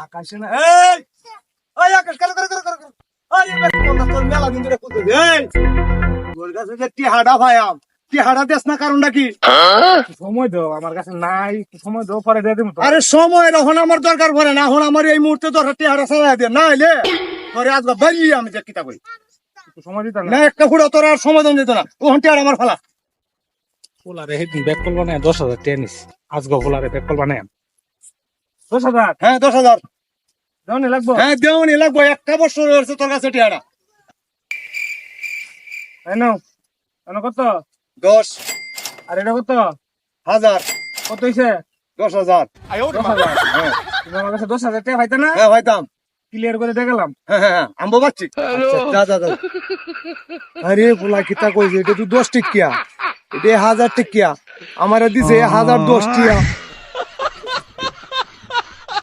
আকাশে না এই ওই আকাশ কালো করে ওই তোর মেলা দিন ধরে কত এই তোর কাছে যে টিহাড়া ভাইয়াম টিহাড়া দেস না কারণটা কি সময় দাও আমার কাছে নাই সময় দাও পরে দিয়ে দেবো আরে সময় এখন আমার দরকার পড়ে না এখন আমার এই মুহূর্তে দরকার টিহাড়া চালাই দে না হইলে তোরে আজ বাড়ি আমি যে কিতা কই সময় দিত না একটা ফুড়া তোর আর সময় দিত না ওখান টিহাড়া আমার ফালা পোলারে হেদিন ব্যাক করবো না 10,000 টেনিস আজকে পোলারে ব্যাক করবো না 10,000 হ্যাঁ 10,000 দেওয়ানি লাগবো হ্যাঁ দেওয়ানি লাগবো একটা বছর হয়েছে তোর কাছে টিহাড়া এই নাও কত 10 আর এটা কত 1000 কত হইছে 10,000 হ্যাঁ তুমি আমার কাছে 10,000 টাকা পাইতা না হ্যাঁ পাইতাম ক্লিয়ার করে দেখালাম হ্যাঁ আম্বো বাচ্চি যা আরে পোলা কিতা কইছে এটা তুই 10 টিকিয়া এটা 1000 টিকিয়া আমারে দিছে 1010 টিয়া